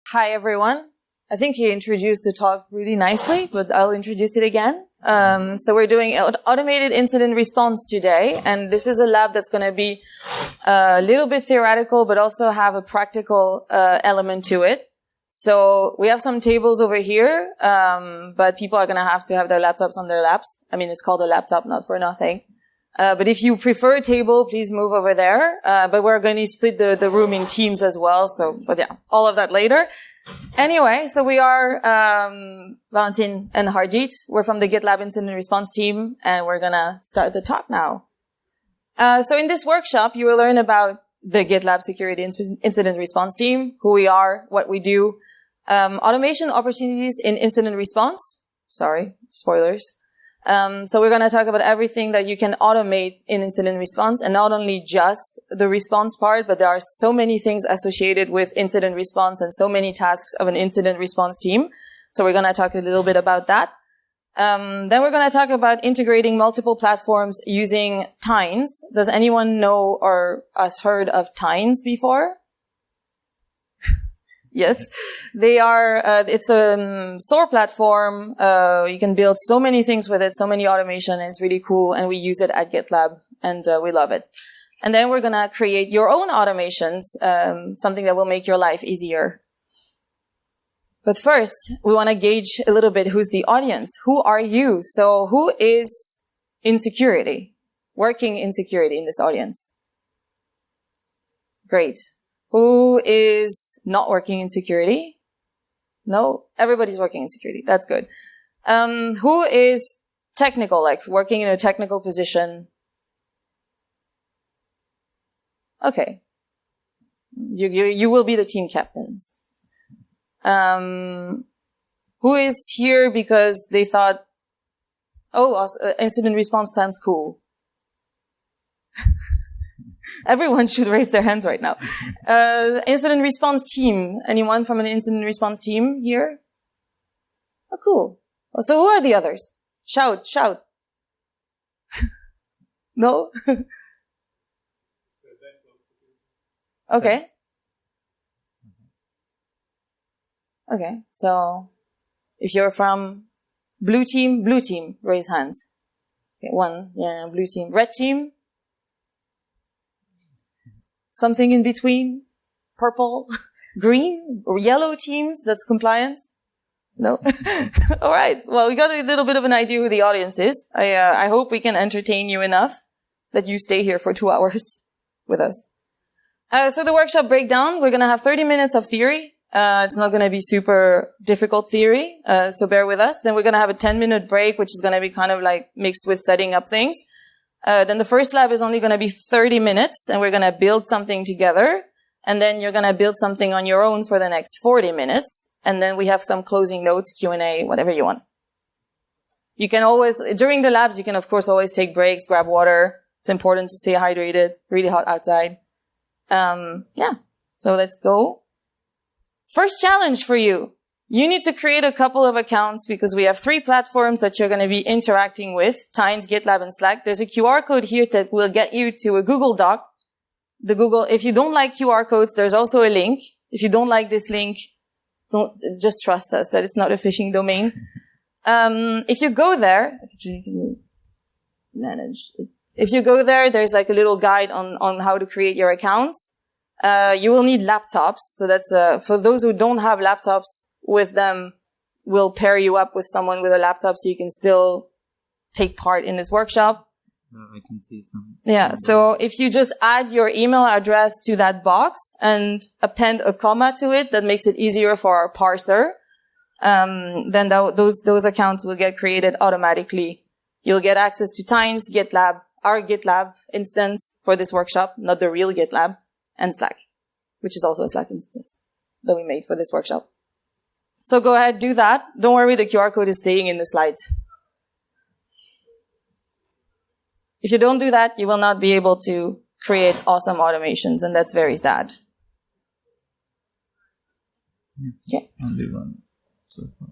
Hi, everyone. I think he introduced the talk really nicely, but I'll introduce it again. So we're doing automated incident response today, and this is a lab that's going to be a little bit theoretical, but also have a practical element to it. So we have some tables over here, but people are going to have their laptops on their laps. I mean, it's called a laptop, not for nothing. But if you prefer a table, please move over there. But we're going to split the room in teams as well. So, but yeah, all of that later. Anyway, so we are, Valentine and Harjeet. We're from the GitLab incident response team, and we're going to start the talk now. So in this workshop, you will learn about the GitLab security incident response team, who we are, what we do, automation opportunities in incident response. Sorry, spoilers. So we're going to talk about everything that you can automate in incident response, and not only just the response part, but there are so many things associated with incident response and so many tasks of an incident response team. So we're going to talk a little bit about that. Then we're going to talk about integrating multiple platforms using Tines. Does anyone know or has heard of Tines before? Yes, they are, it's a store platform. You can build so many things with it, so many automation, and it's really cool. And we use it at GitLab, and we love it. And then we're going to create your own automations, something that will make your life easier. But first, we want to gauge a little bit who's the audience. Who are you? So who is in security, working in security in this audience? Great. Who is not working in security? No, everybody's working in security. That's good. Who is technical, like working in a technical position? Okay. You will be the team captains. Who is here because they thought, oh, incident response sounds cool? Everyone should raise their hands right now. Incident response team. Anyone from an incident response team here? Oh, cool. So who are the others? Shout. No? Okay. Okay. So if you're from blue team, raise hands. Okay, one. Yeah, blue team. Red team? Something in between? Purple? Green? Or yellow teams? That's compliance? No? All right. Well, we got a little bit of an idea who the audience is. I hope we can entertain you enough that you stay here for 2 hours with us. So the workshop breakdown, we're going to have 30 minutes of theory. It's not going to be super difficult theory, so bear with us. Then we're going to have a 10-minute break, which is going to be kind of like mixed with setting up things. Then the first lab is only going to be 30 minutes, and we're going to build something together. And then you're going to build something on your own for the next 40 minutes. And then we have some closing notes, Q&A, whatever you want. You can always, during the labs, you can of course always take breaks, grab water. It's important to stay hydrated, really hot outside. Yeah. So let's go. First challenge for you. You need to create a couple of accounts because we have 3 platforms that you're going to be interacting with, Tines, GitLab, and Slack. There's a QR code here that will get you to a Google Doc. If you don't like QR codes, there's also a link. If you don't like this link, just trust us that it's not a phishing domain. If you go there, if you go there, there's like a little guide on how to create your accounts. You will need laptops. So that's, for those who don't have laptops with them, we'll pair you up with someone with a laptop so you can still take part in this workshop. I can see some. Yeah. So if you just add your email address to that box and append a comma to it, that makes it easier for our parser. Then those accounts will get created automatically. You'll get access to Tines, GitLab, our GitLab instance for this workshop, not the real GitLab, and Slack, which is also a Slack instance that we made for this workshop. So go ahead, do that. Don't worry, the QR code is staying in the slides. If you don't do that, you will not be able to create awesome automations, and that's very sad. Okay. Only one so far.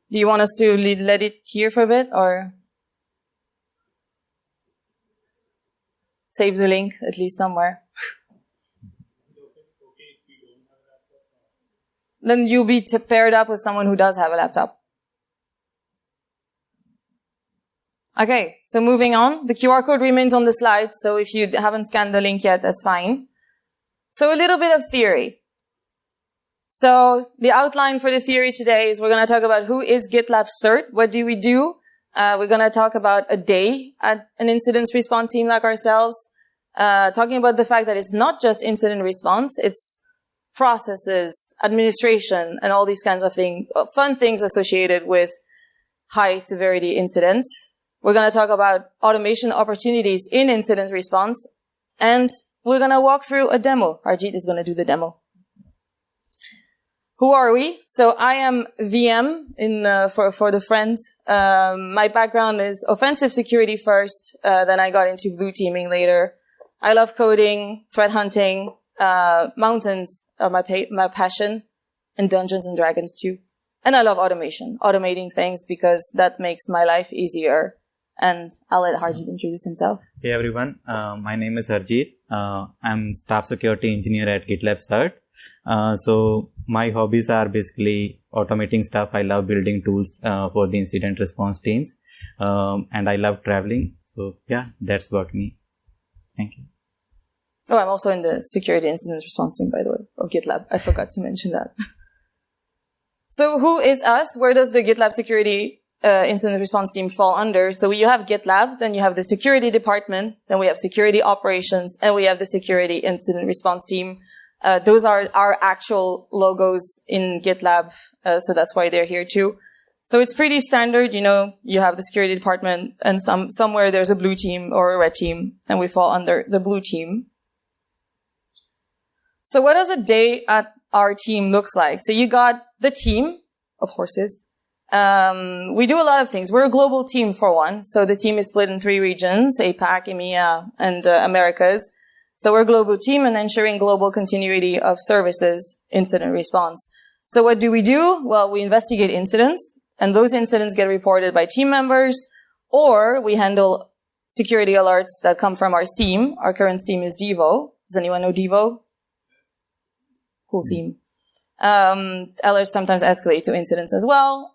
Do you want us to let it here for a bit, or save the link at least somewhere? then you'll be paired up with someone who does have a laptop. Okay, so moving on. The QR code remains on the slide, so if you haven't scanned the link yet, that's fine. So a little bit of theory. So the outline for the theory today is we're going to talk about who is GitLab Cert, what do we do? We're going to talk about a day at an incident response team like ourselves, talking about the fact that it's not just incident response, it's processes, administration, and all these kinds of things, fun things associated with high severity incidents. We're going to talk about automation opportunities in incident response, and we're going to walk through a demo. Harjeet is going to do the demo. Who are we? So I am VM for the friends. My background is offensive security first, then I got into blue teaming later. I love coding, threat hunting, mountains are my passion, and Dungeons and Dragons too. And I love automation, automating things because that makes my life easier. And I'll let Harjeet introduce himself. Hey everyone, my name is Harjeet. I'm staff security engineer at GitLab Cert. So my hobbies are basically automating stuff. I love building tools for the incident response teams, and I love traveling. So yeah, that's about me. Thank you. Oh, I'm also in the security incident response team, by the way, of GitLab. I forgot to mention that. So who is us? Where does the GitLab security incident response team fall under? So you have GitLab, then you have the security department, then we have security operations, and we have the security incident response team. Those are our actual logos in GitLab, so that's why they're here too. So it's pretty standard, you have the security department, and somewhere there's a blue team or a red team, and we fall under the blue team. So what does a day at our team looks like? So you got the team of horses. We do a lot of things. We're a global team for one. So the team is split in 3 regions, APAC, EMEA, and Americas. So we're a global team and ensuring global continuity of services, incident response. So what do? Well, we investigate incidents, and those incidents get reported by team members, or we handle security alerts that come from our SIEM. Our current SIEM is Devo. Does anyone know Devo? Cool SIEM. Alerts sometimes escalate to incidents as well.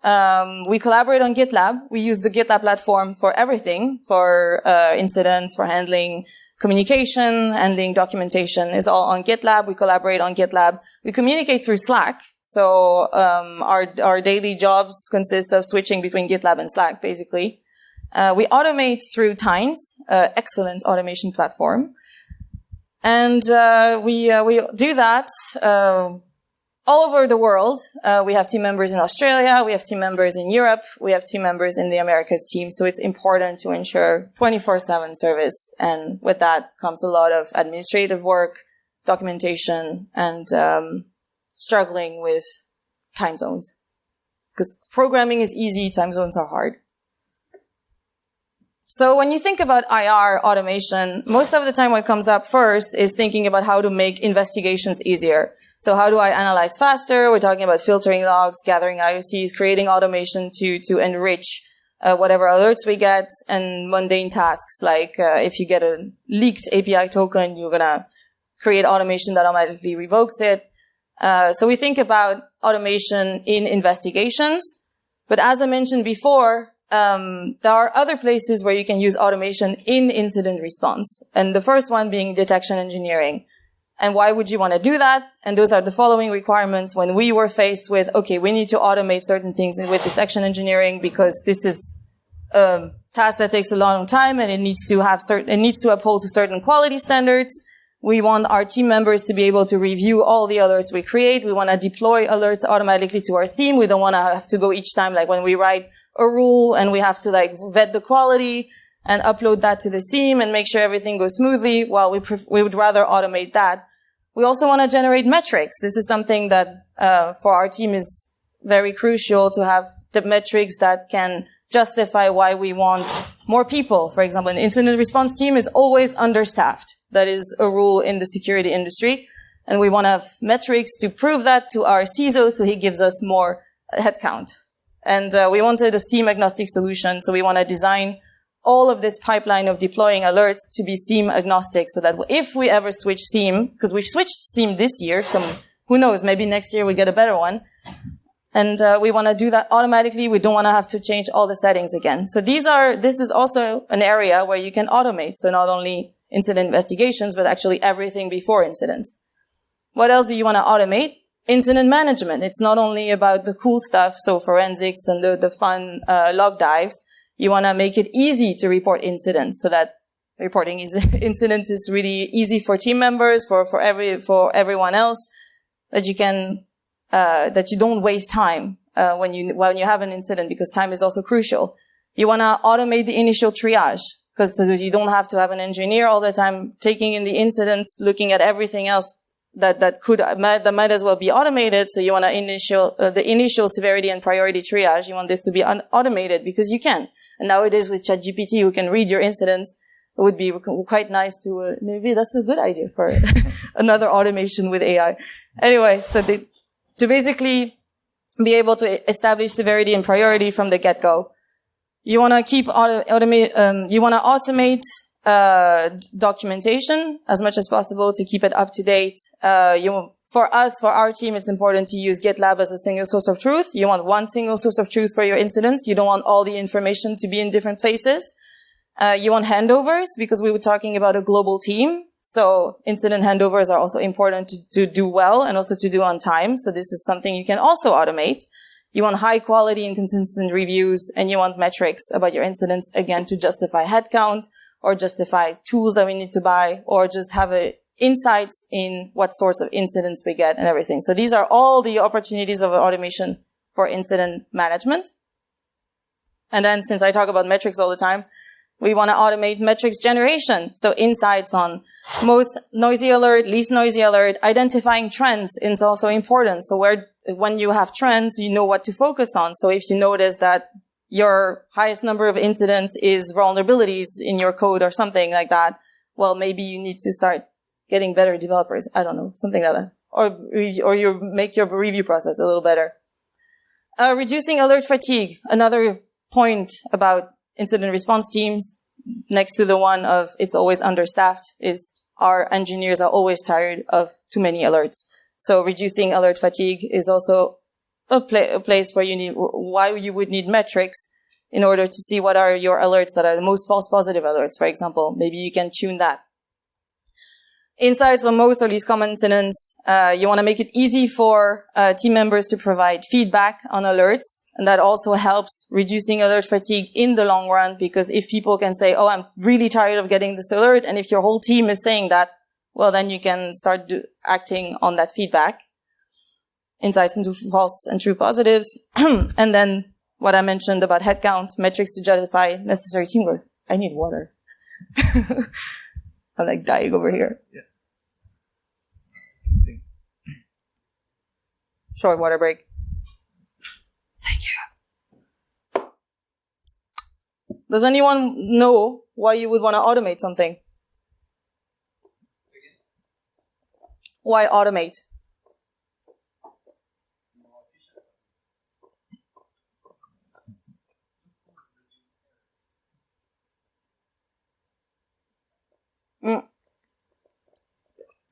We collaborate on GitLab. We use the GitLab platform for everything, for incidents, for handling communication, handling documentation is all on GitLab. We collaborate on GitLab. We communicate through Slack. So our daily jobs consist of switching between GitLab and Slack, basically. We automate through Tines, excellent automation platform. And we do that all over the world. We have team members in Australia, we have team members in Europe, we have team members in the Americas team. So it's important to ensure 24/7 service. And with that comes a lot of administrative work, documentation, and struggling with time zones. Because programming is easy, time zones are hard. So when you think about IR automation, most of the time what comes up first is thinking about how to make investigations easier. So how do I analyze faster? We're talking about filtering logs, gathering IOCs, creating automation to enrich whatever alerts we get, and mundane tasks like if you get a leaked API token, you're going to create automation that automatically revokes it. So we think about automation in investigations. But as I mentioned before, there are other places where you can use automation in incident response. And the first one being detection engineering. And why would you want to do that? And those are the following requirements when we were faced with, okay, we need to automate certain things with detection engineering because this is a task that takes a long time and it needs to uphold to certain quality standards. We want our team members to be able to review all the alerts we create. We want to deploy alerts automatically to our SIEM. We don't want to have to go each time, like when we write a rule and we have to vet the quality and upload that to the SIEM and make sure everything goes smoothly. Well, we would rather automate that. We also want to generate metrics. This is something that, for our team is very crucial to have the metrics that can justify why we want more people. For example, an incident response team is always understaffed. That is a rule in the security industry. And we want to have metrics to prove that to our CISO so he gives us more headcount. And we wanted a SIEM agnostic solution. So we want to design all of this pipeline of deploying alerts to be SIEM agnostic so that if we ever switch SIEM, because we switched SIEM this year, some who knows, maybe next year we get a better one. And we want to do that automatically. We don't want to have to change all the settings again. So this is also an area where you can automate. So not only incident investigations, but actually everything before incidents. What else do you want to automate? Incident management. It's not only about the cool stuff, so forensics and the fun log dives. You want to make it easy to report incidents so that reporting incidents is really easy for team members, for everyone else, that you can that you don't waste time when you have an incident, because time is also crucial. You want to automate the initial triage, because so that you don't have to have an engineer all the time taking in the incidents, looking at everything else that might as well be automated. So you want to the initial severity and priority triage. You want this to be automated because you can. And nowadays with ChatGPT, who can read your incidents, it would be quite nice to maybe that's a good idea for another automation with AI. Anyway, so to basically be able to establish severity and priority from the get-go. You want to automate documentation as much as possible to keep it up to date. For our team, it's important to use GitLab as a single source of truth. You want one single source of truth for your incidents. You don't want all the information to be in different places. You want handovers, because we were talking about a global team. So incident handovers are also important to do well and also to do on time. So this is something you can also automate. You want high quality and consistent reviews, and you want metrics about your incidents, again, to justify headcount or justify tools that we need to buy, or just have insights in what sorts of incidents we get and everything. So these are all the opportunities of automation for incident management. And then, since I talk about metrics all the time, we want to automate metrics generation. So insights on most noisy alert, least noisy alert. Identifying trends is also important. So when you have trends, you know what to focus on. So if you notice that your highest number of incidents is vulnerabilities in your code or something like that, well, maybe you need to start getting better developers. I don't know, something like that. Or you make your review process a little better. Reducing alert fatigue. Another point about incident response teams, next to the one of it's always understaffed, is our engineers are always tired of too many alerts. So reducing alert fatigue is also a place where why you would need metrics in order to see what are your alerts that are the most false positive alerts, for example. Maybe you can tune that. Insights on most or least common incidents. You want to make it easy for team members to provide feedback on alerts. And that also helps reducing alert fatigue in the long run, because if people can say, oh, I'm really tired of getting this alert, and if your whole team is saying that, well, then you can start acting on that feedback. Insights into false and true positives. And then what I mentioned about headcount, metrics to justify necessary team growth. I need water. I'm like dying over here. Yeah. Short water break. Thank you. Does anyone know why you would want to automate something? Why automate?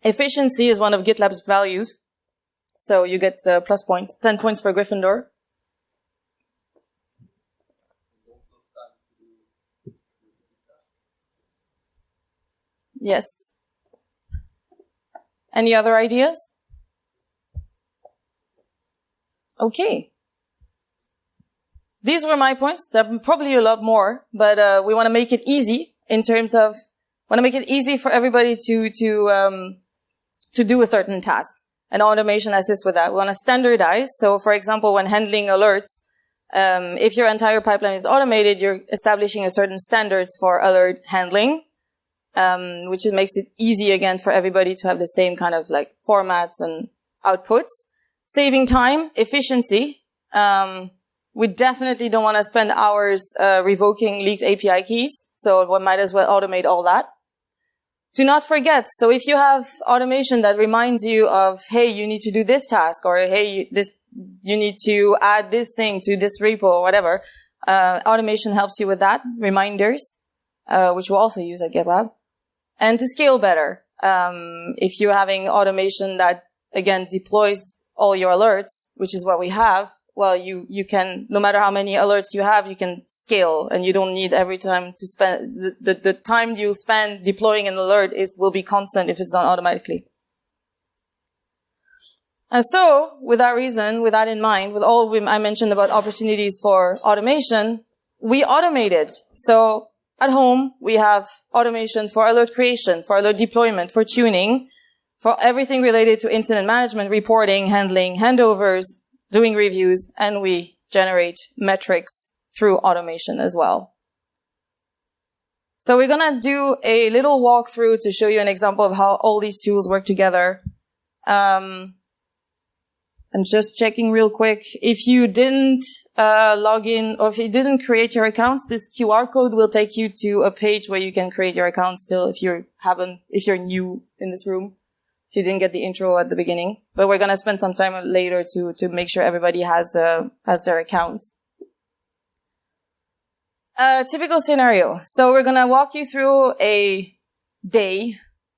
Efficiency is one of GitLab's values. So you get the plus points, 10 points for Gryffindor. Yes. Any other ideas? Okay. These were my points. There are probably a lot more, but we want to make it easy in terms of, want to make it easy for everybody to do a certain task. And automation assists with that. We want to standardize. So, for example, when handling alerts, if your entire pipeline is automated, you're establishing a certain standards for alert handling, which makes it easy again for everybody to have the same kind of like formats and outputs. Saving time, efficiency. We definitely don't want to spend hours revoking leaked API keys, so one might as well automate all that. Do not forget. So if you have automation that reminds you of, hey, you need to do this task, or hey, you need to add this thing to this repo or whatever, automation helps you with that. Reminders, which we'll also use at GitLab. And to scale better. If you're having automation that, again, deploys all your alerts, which is what we have, well, you can, no matter how many alerts you have, you can scale, and you don't need every time to spend, the time you spend deploying an alert will be constant if it's done automatically. And so, with that reason, with that in mind, with all I mentioned about opportunities for automation, we automated. So, at home, we have automation for alert creation, for alert deployment, for tuning, for everything related to incident management, reporting, handling, handovers, doing reviews, and we generate metrics through automation as well. So we're going to do a little walkthrough to show you an example of how all these tools work together. I'm just checking real quick. If you didn't log in, or if you didn't create your accounts, this QR code will take you to a page where you can create your account still if you're new in this room. If you didn't get the intro at the beginning, but we're going to spend some time later to make sure everybody has their accounts. Typical scenario. So we're going to walk you through a day,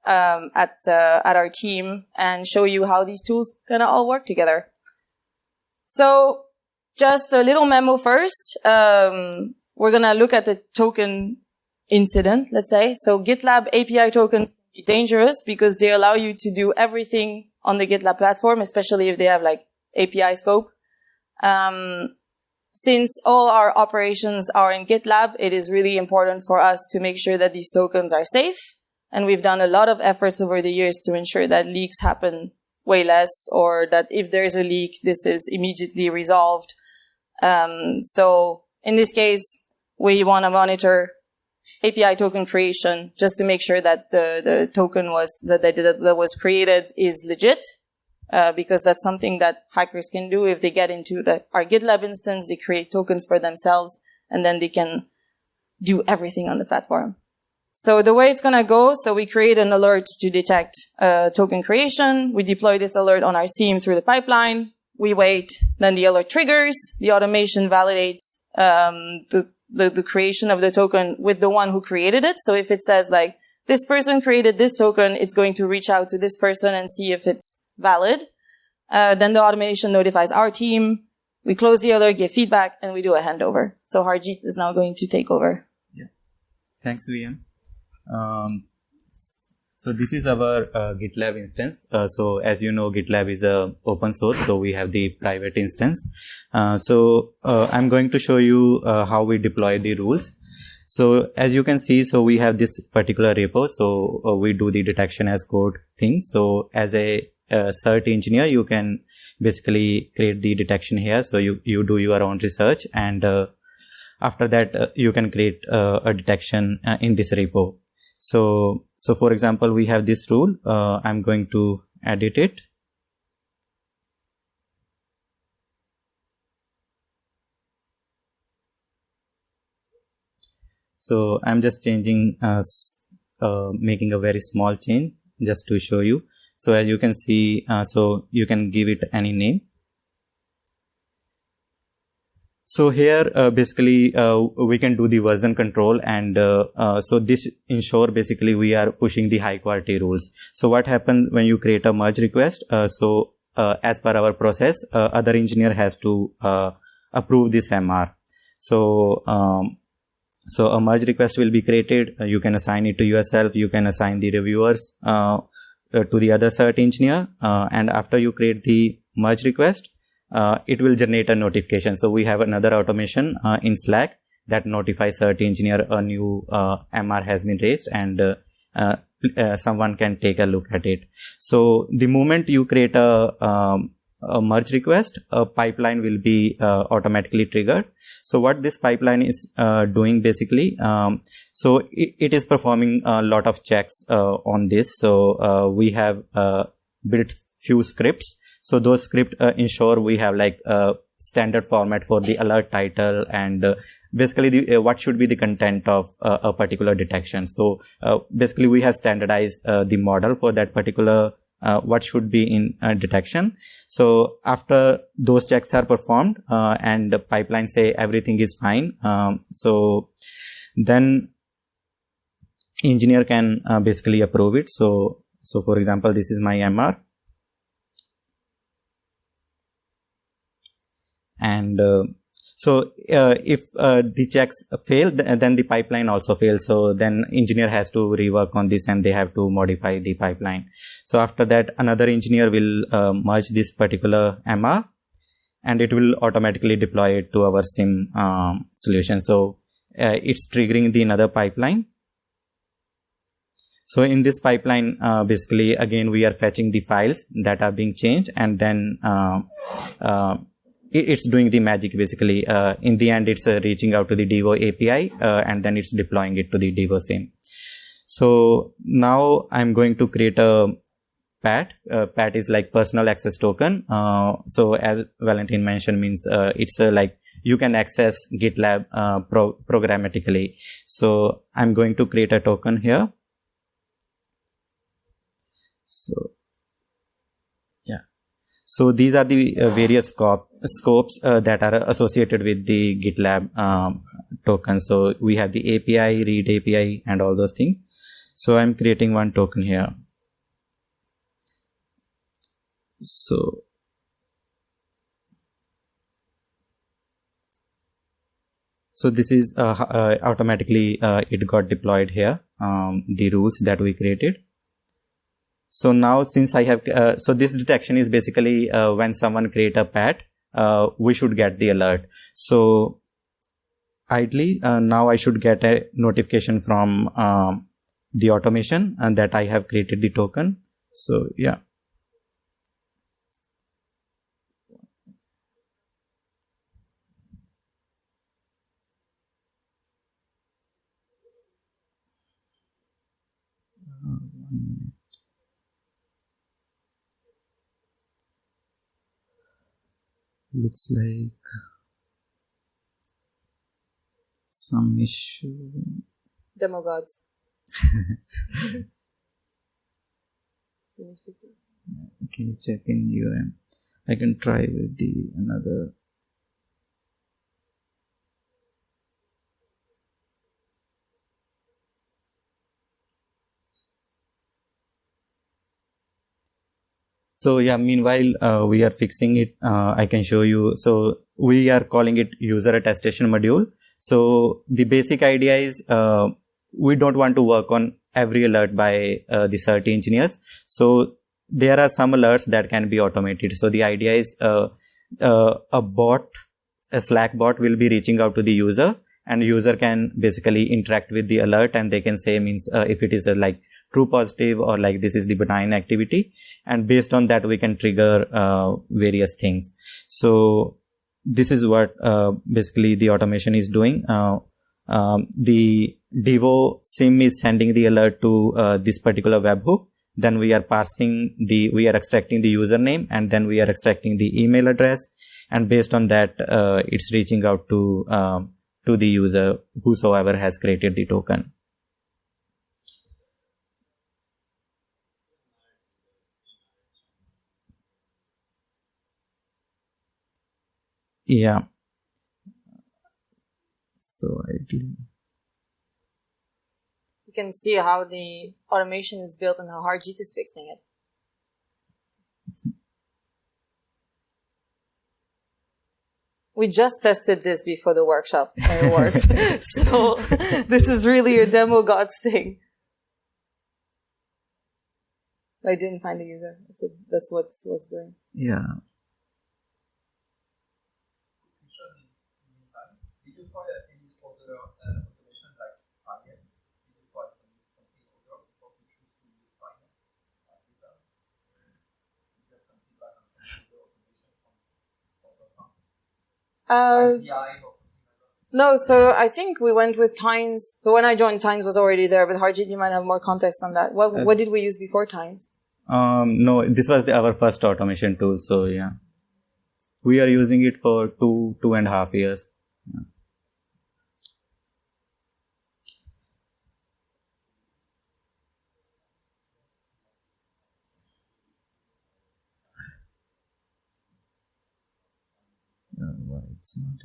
at our team and show you how these tools kind of all work together. So just a little memo first. We're going to look at the token incident, let's say. So GitLab API token dangerous because they allow you to do everything on the GitLab platform, especially if they have like API scope. Since all our operations are in GitLab, it is really important for us to make sure that these tokens are safe. And we've done a lot of efforts over the years to ensure that leaks happen way less, or that if there's a leak, this is immediately resolved. So in this case, we want to monitor API token creation just to make sure that the token that was created is legit, because that's something that hackers can do if they get into our GitLab instance. They create tokens for themselves, and then they can do everything on the platform. So the way it's going to go, so we create an alert to detect token creation. We deploy this alert on our SIEM through the pipeline. We wait, then the alert triggers. The automation validates the creation of the token with the one who created it. So if it says like, this person created this token, it's going to reach out to this person and see if it's valid. Then the automation notifies our team. We close the alert, give feedback, and we do a handover. So Harjeet is now going to take over. Yeah. Thanks, VM. So this is our GitLab instance. So as you know, GitLab is open source, so we have the private instance. So I'm going to show you how we deploy the rules. So as you can see, so we have this particular repo. So we do the detection as code thing. So as a cert engineer, you can basically create the detection here. So you do your own research, and after that you can create a detection in this repo. So for example, we have this rule. I'm going to edit it. So I'm just changing, making a very small change just to show you. So as you can see, so you can give it any name. So here, basically, we can do the version control, and so this ensure basically we are pushing the high quality rules. So what happens when you create a merge request? So as per our process, other engineer has to approve this MR. So a merge request will be created. You can assign it to yourself. You can assign the reviewers to the other cert engineer, and after you create the merge request, it will generate a notification. So we have another automation in Slack that notifies cert engineer a new MR has been raised, and someone can take a look at it. So the moment you create a merge request, a pipeline will be automatically triggered. So what this pipeline is doing basically, so it is performing a lot of checks on this. So we have built few scripts. So those scripts ensure we have like a standard format for the alert title, and basically what should be the content of a particular detection. So basically we have standardized the model for that particular what should be in detection. So after those checks are performed and the pipeline say everything is fine, so then engineer can basically approve it. So for example, this is my MR. And if the checks fail, then the pipeline also fails. So then engineer has to rework on this and they have to modify the pipeline. So after that, another engineer will merge this particular MR and it will automatically deploy it to our SIEM solution. So it's triggering the another pipeline. So in this pipeline, basically, again, we are fetching the files that are being changed, and then it's doing the magic, basically. In the end, it's reaching out to the Devo API, and then it's deploying it to the Devo SIEM. So now I'm going to create a PAT. PAT is like personal access token. So as Valentine mentioned, means it's like you can access GitLab programmatically. So I'm going to create a token here. So yeah, so these are the various scopes that are associated with the GitLab token. So we have the API, read API, and all those things. So I'm creating one token here. So this is automatically it got deployed here, the rules that we created. So now, since I have, so this detection is basically when someone create a PAT, we should get the alert. So ideally, now I should get a notification from the automation and that I have created the token. So yeah. Looks like some issue. Demo gods. Can you check in UM? I can try with the another. So yeah, meanwhile, we are fixing it. I can show you. So we are calling it user attestation module. So the basic idea is we don't want to work on every alert by the CERT engineers. So there are some alerts that can be automated. So the idea is a bot, a Slack bot will be reaching out to the user, and user can basically interact with the alert, and they can say if it is like true positive or like this is the benign activity, and based on that we can trigger various things. So this is what basically the automation is doing. The Devo SIEM is sending the alert to this particular webhook. Then we are extracting the username, and then we are extracting the email address, and based on that it's reaching out to the user whosoever has created the token. Yeah. So you can see how the automation is built and how Harjeet is fixing it. We just tested this before the workshop and it worked. So this is really a demo gods thing. I didn't find a user. That's what this was doing. Yeah. No, so I think we went with Tines. So when I joined, Tines was already there, but Harjeet, you might have more context on that. What did we use before Tines? No, this was our first automation tool. So yeah, we are using it for 2.5 years. Yeah.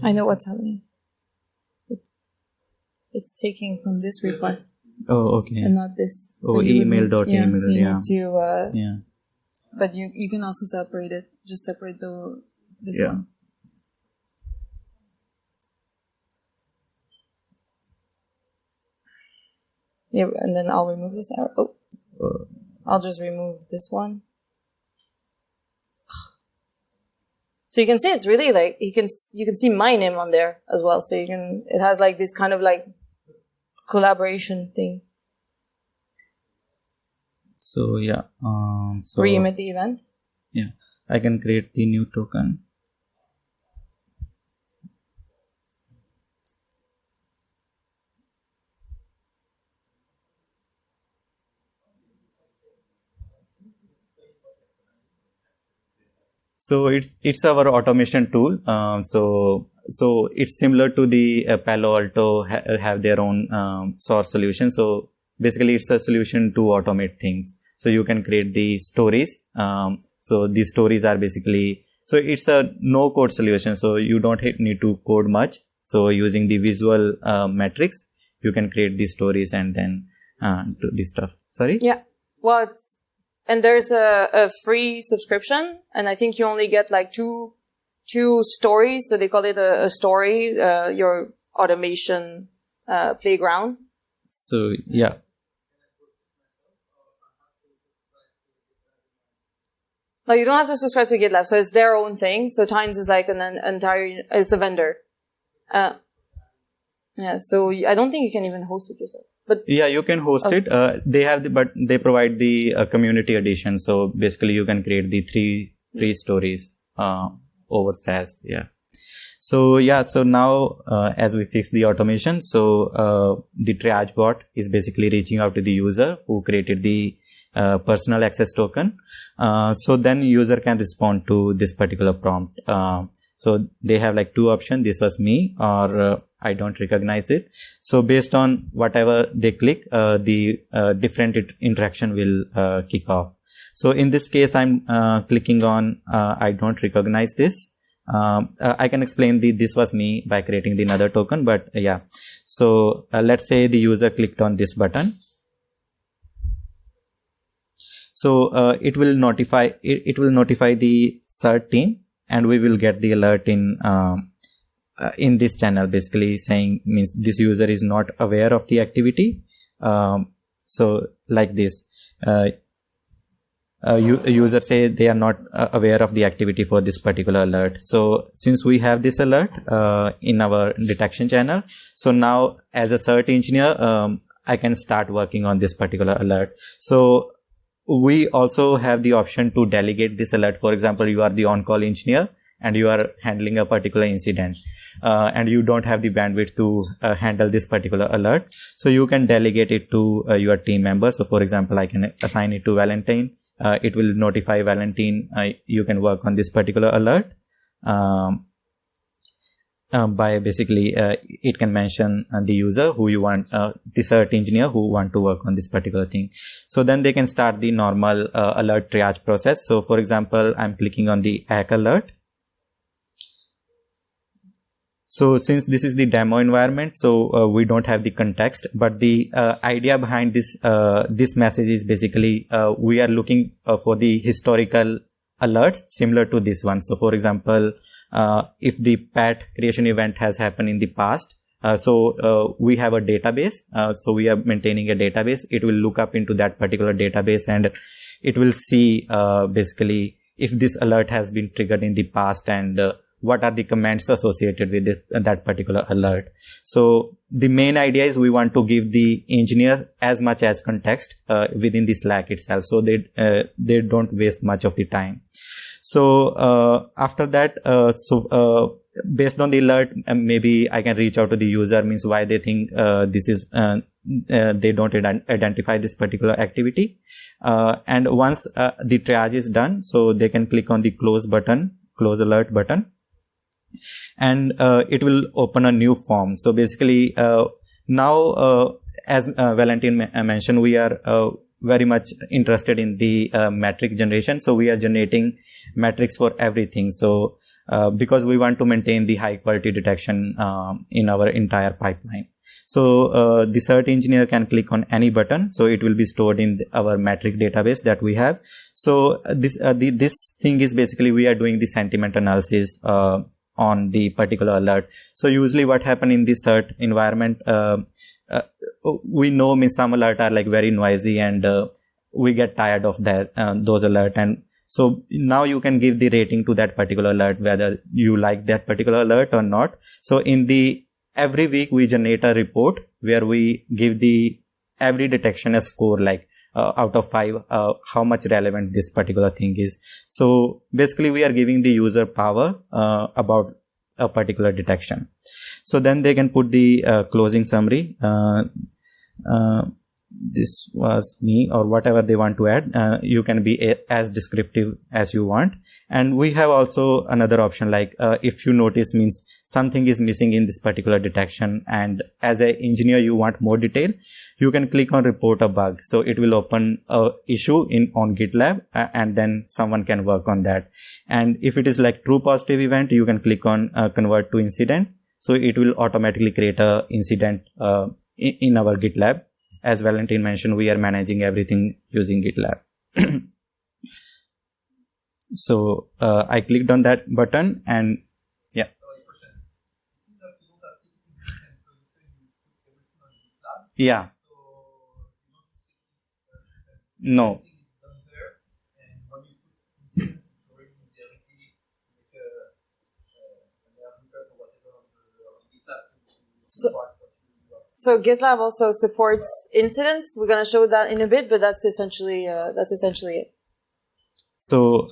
I know what's happening. It's taking from this request. Oh, okay. And not this. So email. So you yeah. need to, yeah. But you can also separate it. Just separate this one. Yeah, and then I'll remove this arrow. Oh, I'll just remove this one. So you can see it's really like you can see my name on there as well. So it has like this kind of like collaboration thing. So yeah, re-emit the event. Yeah, I can create the new token. So it's our automation tool. So it's similar to the Palo Alto have their own source solution. So basically, it's a solution to automate things. So you can create the stories. So these stories are basically, so it's a no code solution. So you don't need to code much. So using the visual metrics, you can create these stories and then do this stuff. Sorry. Yeah. Well, and there's a free subscription, and I think you only get like two stories. So they call it a story, your automation playground. So yeah. No, you don't have to subscribe to GitLab. So it's their own thing. So Times is like an entire, it's a vendor. Yeah. So I don't think you can even host it yourself. But yeah, you can host it. They have but they provide the community edition. So basically, you can create the 3 free stories over SaaS. Yeah. So yeah. So now as we fix the automation, so the triage bot is basically reaching out to the user who created the personal access token. So then user can respond to this particular prompt. So they have like 2 options. This was me, or I don't recognize it. So based on whatever they click, the different interaction will kick off. So in this case, I'm clicking on I don't recognize this. I can explain this was me by creating the another token, but yeah. So let's say the user clicked on this button. So it will notify the CERT team, and we will get the alert in this channel, basically saying means this user is not aware of the activity. So like this, user say they are not aware of the activity for this particular alert. So since we have this alert in our detection channel, so now as a CERT engineer, I can start working on this particular alert. So we also have the option to delegate this alert. For example, you are the on-call engineer and you are handling a particular incident, and you don't have the bandwidth to handle this particular alert. So you can delegate it to your team member. So for example, I can assign it to Valentine. It will notify Valentine. You can work on this particular alert. By basically, it can mention the user who you want, the CERT engineer who want to work on this particular thing. So then they can start the normal alert triage process. So for example, I'm clicking on the hack alert. So since this is the demo environment, so we don't have the context, but the idea behind this this message is basically we are looking for the historical alerts similar to this one. So for example, if the PAT creation event has happened in the past, so we have a database. So we are maintaining a database. It will look up into that particular database and it will see basically if this alert has been triggered in the past and what are the commands associated with that particular alert. So the main idea is we want to give the engineer as much as context within the Slack itself, so they don't waste much of the time. So after that, based on the alert, maybe I can reach out to the user, means why they think this is they don't identify this particular activity. And once the triage is done, so they can click on the close alert button, and it will open a new form. So basically now as Valentine mentioned, we are very much interested in the metric generation. So we are generating metrics for everything. So because we want to maintain the high quality detection in our entire pipeline. So the CERT engineer can click on any button, so it will be stored in our metric database that we have. So this thing is basically we are doing the sentiment analysis on the particular alert. So usually what happen in the CERT environment, we know means some alert are like very noisy and we get tired of that those alert. And so now you can give the rating to that particular alert, whether you like that particular alert or not. So every week we generate a report where we give the every detection a score, like out of 5, how much relevant this particular thing is. So basically we are giving the user power about a particular detection. So then they can put the closing summary. This was me, or whatever they want to add. You can be as descriptive as you want. And we have also another option, like if you notice means something is missing in this particular detection, and as an engineer you want more detail, you can click on report a bug. So it will open a issue on GitLab, and then someone can work on that. And if it is like true positive event, you can click on convert to incident. So it will automatically create a incident in our GitLab. As Valentine mentioned, we are managing everything using GitLab. So I clicked on that button, and yeah. Yeah. No. So GitLab also supports incidents. We're going to show that in a bit, but that's essentially it. So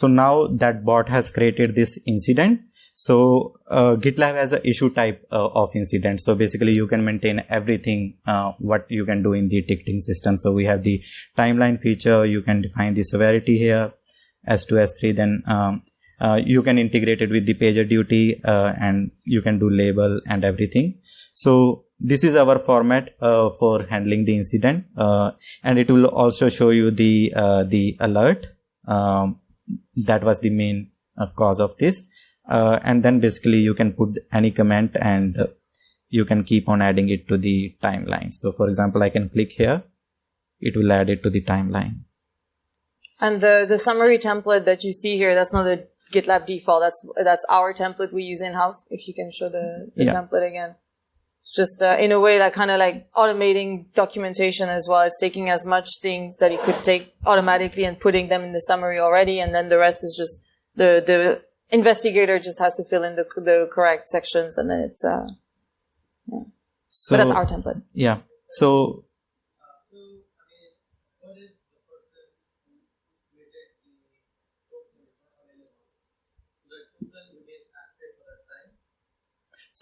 now that bot has created this incident. So GitLab has a issue type of incident. So basically you can maintain everything what you can do in the ticketing system. So we have the timeline feature. You can define the severity here, S2, S3. Then you can integrate it with the PagerDuty, and you can do label and everything. So this is our format for handling the incident, and it will also show you the alert. That was the main cause of this. And then basically you can put any comment, and you can keep on adding it to the timeline. So for example, I can click here, it will add it to the timeline. And the summary template that you see here, that's not a GitLab default. That's our template we use in-house. If you can show the template again. It's just in a way like kind of like automating documentation as well. It's taking as much things that it could take automatically and putting them in the summary already, and then the rest is just the investigator just has to fill in the correct sections, and then it's So, but that's our template. Yeah. So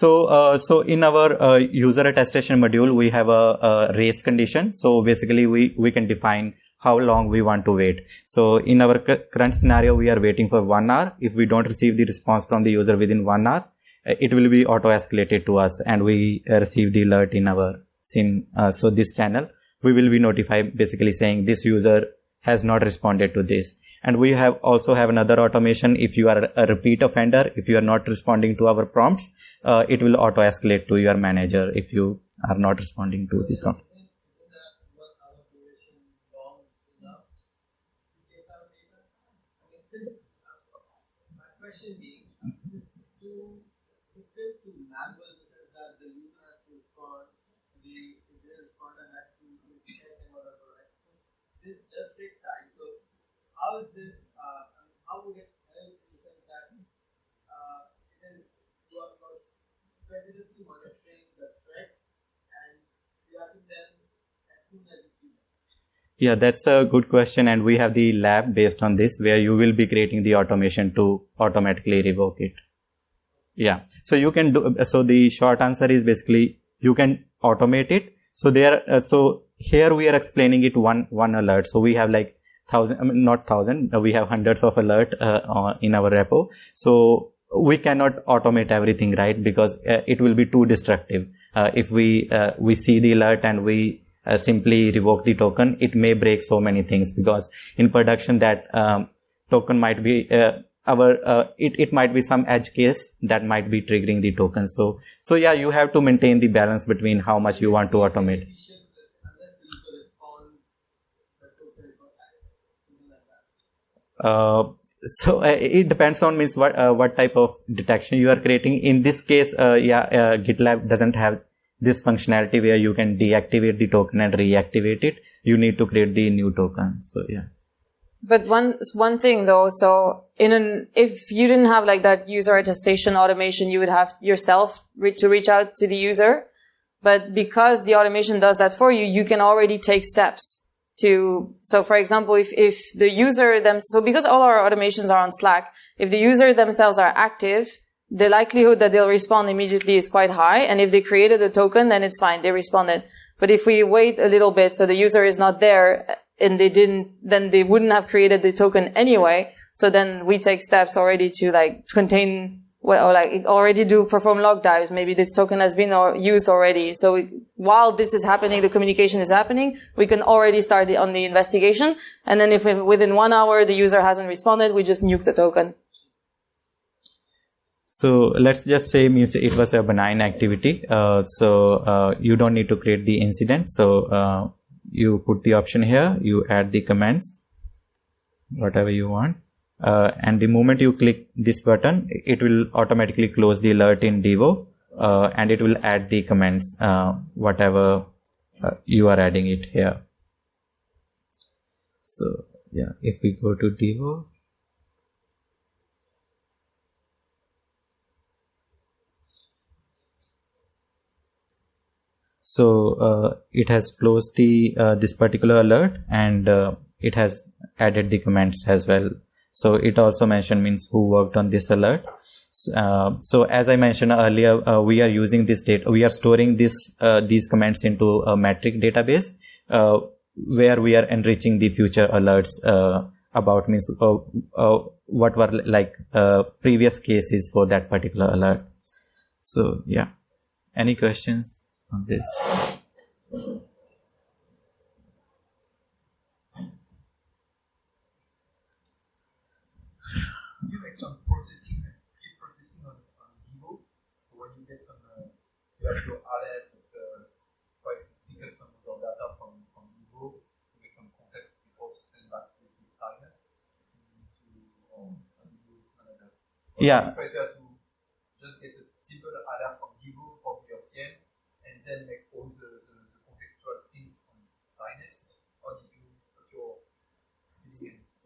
So in our user attestation module, we have a race condition. So basically we can define how long we want to wait. So in our current scenario, we are waiting for 1 hour. If we don't receive the response from the user within 1 hour, it will be auto escalated to us, and we receive the alert in our SIEM. So this channel, we will be notified basically saying this user has not responded to this. And we also have another automation. If you are a repeat offender, if you are not responding to our prompts, it will auto escalate to your manager if you are not responding to the prompt. How is this, how would it help in the sense that you are continuously monitoring the threats and reacting them as soon as you see them? Yeah, that's a good question, and we have the lab based on this where you will be creating the automation to automatically revoke it. Yeah, so you can do, so the short answer is basically you can automate it. So there, so here we are explaining it one alert. So we have like not thousand, we have hundreds of alert in our repo. So we cannot automate everything, right? Because it will be too destructive. If we see the alert and we simply revoke the token, it may break so many things, because in production that token might be it might be some edge case that might be triggering the token. So yeah, you have to maintain the balance between how much you want to automate. So it depends on what type of detection you are creating. In this case, GitLab doesn't have this functionality where you can deactivate the token and reactivate it, you need to create the new token. So yeah. But one thing though, so if you didn't have like that user attestation automation, you would have yourself to reach out to the user. But because the automation does that for you, you can already take steps so for example, if the user so because all our automations are on Slack, if the user themselves are active, the likelihood that they'll respond immediately is quite high. And if they created a token, then it's fine. They responded. But if we wait a little bit, so the user is not there and then they wouldn't have created the token anyway. So then we take steps already to like contain or like already perform log dives. Maybe this token has been used already. So while this is happening, the communication is happening, we can already start on the investigation. And then if within 1 hour the user hasn't responded, we just nuke the token. So let's just say means it was a benign activity. So you don't need to create the incident. So you put the option here, you add the comments, whatever you want. And the moment you click this button, it will automatically close the alert in Devo, and it will add the comments, whatever you are adding it here. So yeah, if we go to Devo, so it has closed the this particular alert, and it has added the comments as well. So it also mentioned means who worked on this alert. So as I mentioned earlier, we are using this data. We are storing these comments into a metric database where we are enriching the future alerts about means what were like previous cases for that particular alert. So yeah, any questions on this? You make some processing, pre-processing on Devo. So when you get some, you have your alert, try to pick up some of your data from Devo to make some context before to send back to the timers to Devo manager. Yeah. You prefer to just get a simple alert from Devo from your SIEM and then make all the contextual things on timers, or did you put your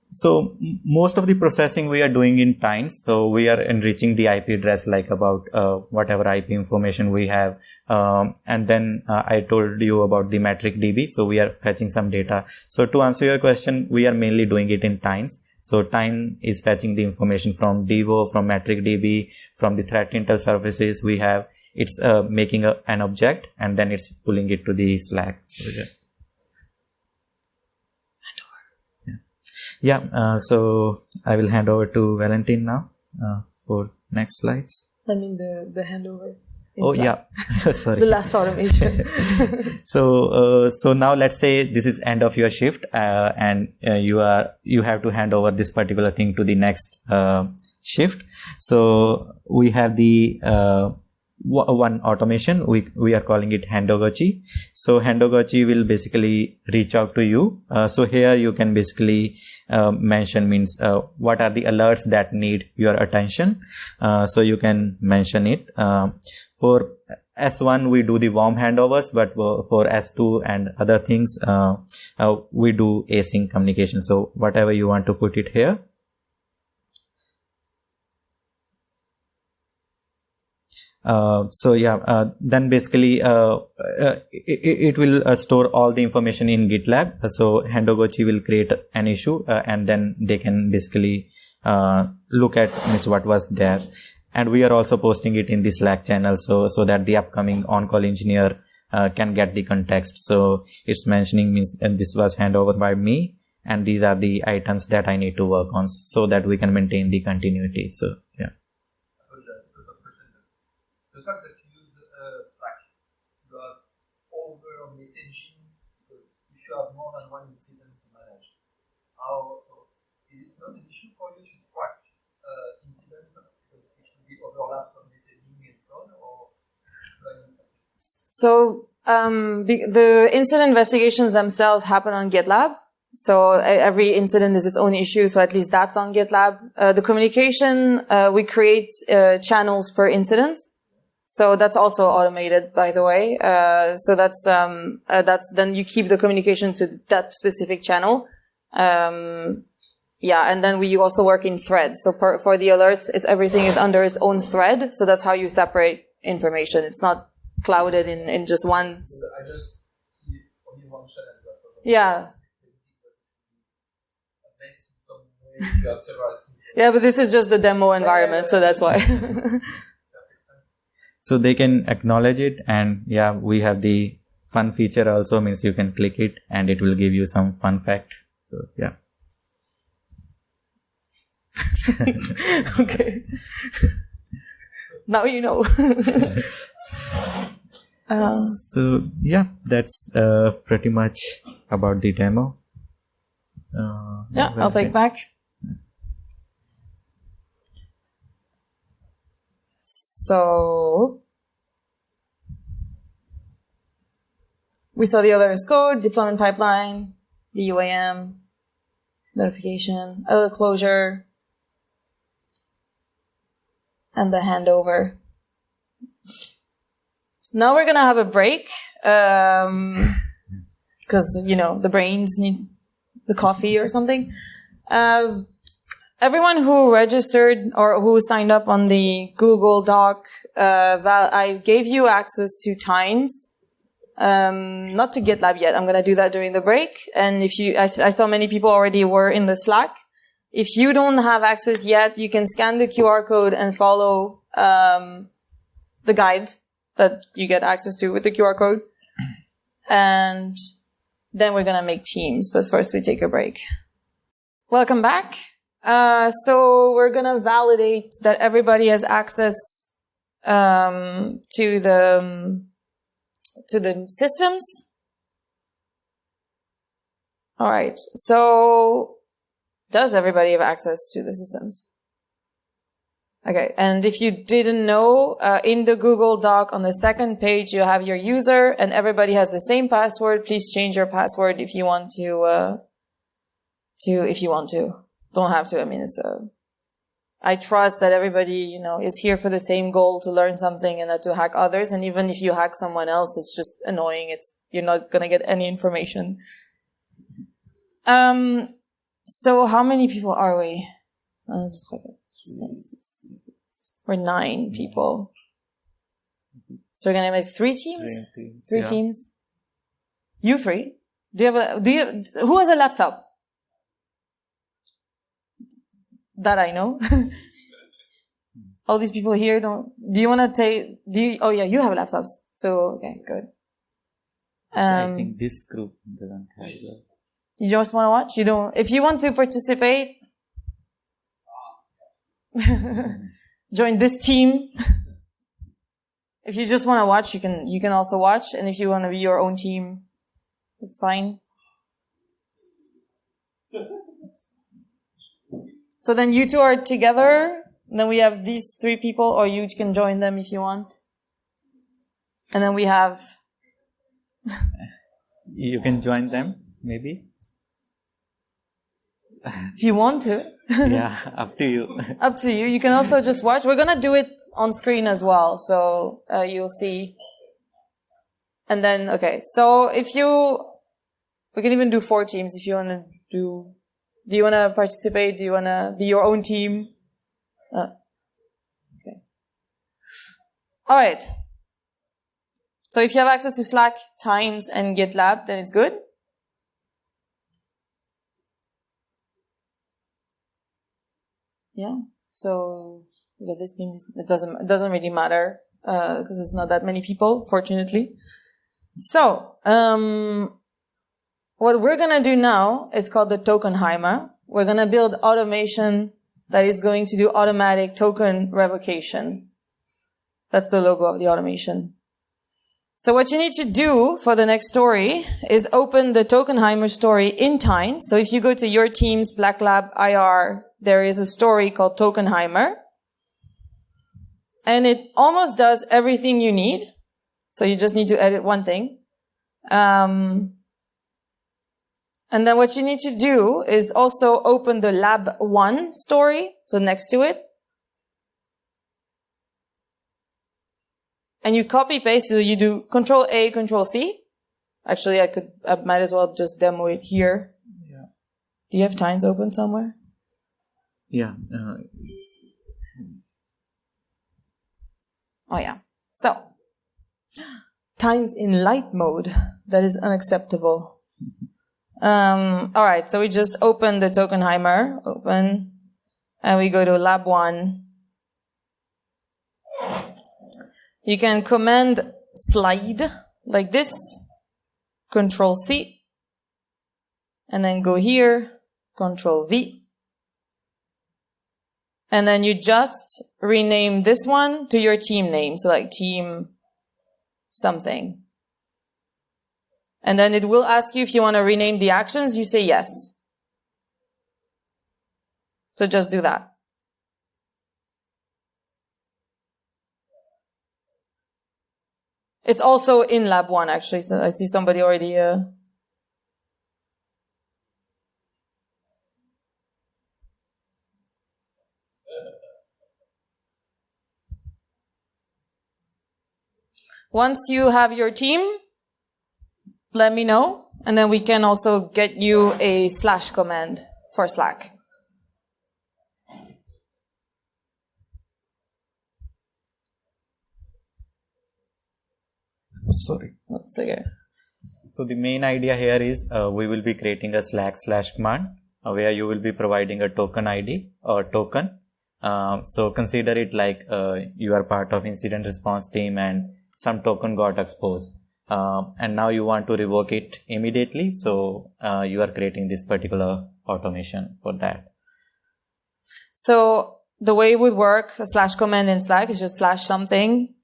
So most of the processing we are doing in Tines. So we are enriching the IP address like about whatever IP information we have. And then I told you about the metric DB. So we are fetching some data. So to answer your question, we are mainly doing it in Tines. So Tine is fetching the information from Devo, from metric DB, from the threat intel services we have. It's making an object and then it's pulling it to the Slack. So, yeah. Yeah, so I will hand over to Valentine now for next slides. I mean the handover. Oh yeah, sorry. The last automation. So now let's say this is end of your shift and you have to hand over this particular thing to the next shift. So we have the one automation, we are calling it handogochi. So handogochi will basically reach out to you. So here you can basically mention means what are the alerts that need your attention. So you can mention it. For S1 we do the warm handovers, but for S2 and other things we do async communication. So whatever you want to put it here. So yeah, then basically it will store all the information in GitLab. So handogochi will create an issue and then they can basically look at what was there. And we are also posting it in the Slack channel so that the upcoming on-call engineer can get the context. So it's mentioning means and this was handed over by me and these are the items that I need to work on so that we can maintain the continuity. So yeah. The fact that you use Slack, you have over messaging, because if you have more than one incident to manage, so is it not an issue for you to track incident because it should be overlaps of messaging and so on, or? So the incident investigations themselves happen on GitLab. So every incident is its own issue. So at least that's on GitLab. The communication, we create channels per incident. So that's also automated, by the way. So that's then you keep the communication to that specific channel. Yeah, and then we also work in threads. So for the alerts, everything is under its own thread. So that's how you separate information. It's not clouded in just one. I just see only one channel. Yeah. Unless in some way you have several things. Yeah, but this is just the demo environment, so that's why. So they can acknowledge it, and yeah, we have the fun feature also, means you can click it and it will give you some fun fact. So yeah. Okay. Now you know. So yeah, that's pretty much about the demo. Yeah, I'll take back. So we saw the others code, deployment pipeline, the UAM, notification, alert closure, and the handover. Now we're gonna have a break, because the brains need the coffee or something. Everyone who registered or who signed up on the Google Doc, I gave you access to Tines, not to GitLab yet. I'm going to do that during the break. And I saw many people already were in the Slack. If you don't have access yet, you can scan the QR code and follow, the guide that you get access to with the QR code. And then we're going to make teams. But first we take a break. Welcome back. So we're gonna validate that everybody has access to the systems. All right. So does everybody have access to the systems? Okay. And if you didn't know, in the Google Doc on the second page, you have your user, and everybody has the same password. Please change your password if you want to. Don't have to. I mean, I trust that everybody, is here for the same goal, to learn something and not to hack others. And even if you hack someone else, it's just annoying. You're not going to get any information. So how many people are we? We're 9 people. So we're going to make 3 teams? 3 teams. You 3? Who has a laptop? That I know. All these people here do you want to oh yeah, you have laptops. So, okay, good. I think this group doesn't have that. You just want to watch? If you want to participate, join this team. If you just want to watch, you can also watch. And if you want to be your own team, it's fine. So then you 2 are together, and then we have these 3 people, or you can join them if you want. And then we have... You can join them, maybe? If you want to. Yeah, up to you. Up to you. You can also just watch. We're going to do it on screen as well, so you'll see. And then, okay, so we can even do 4 teams if you want to do... Do you want to participate? Do you want to be your own team? Okay. All right. So if you have access to Slack, Tines, and GitLab, then it's good. Yeah. So we got this team. It doesn't really matter because it's not that many people, fortunately. So what we're going to do now is called the Tokenheimer. We're going to build automation that is going to do automatic token revocation. That's the logo of the automation. So what you need to do for the next story is open the Tokenheimer story in Tine. So if you go to your team's Black Lab IR, there is a story called Tokenheimer. And it almost does everything you need. So you just need to edit one thing. And then what you need to do is also open the Lab 1 story, so next to it. and you copy paste. So you do Control A, Control C. Actually, I might as well just demo it here. Yeah. Do you have Tines open somewhere? Yeah. Oh yeah. So, Tines in light mode. That is unacceptable. All right. So we just open the Tokenheimer, open, and we go to lab 1. You can command slide like this, Control C, and then go here, Control V. And then you just rename this one to your team name. So like team something. And then it will ask you if you want to rename the actions. You say yes. So just do that. It's also in lab 1, actually. So I see somebody already. Once you have your team, let me know. And then we can also get you a / command for Slack. Sorry. That's okay. So the main idea here is we will be creating a Slack / command where you will be providing a token ID or token. So consider it like you are part of incident response team and some token got exposed. And now you want to revoke it immediately. So you are creating this particular automation for that. So the way it would work, a / command in Slack is just / something,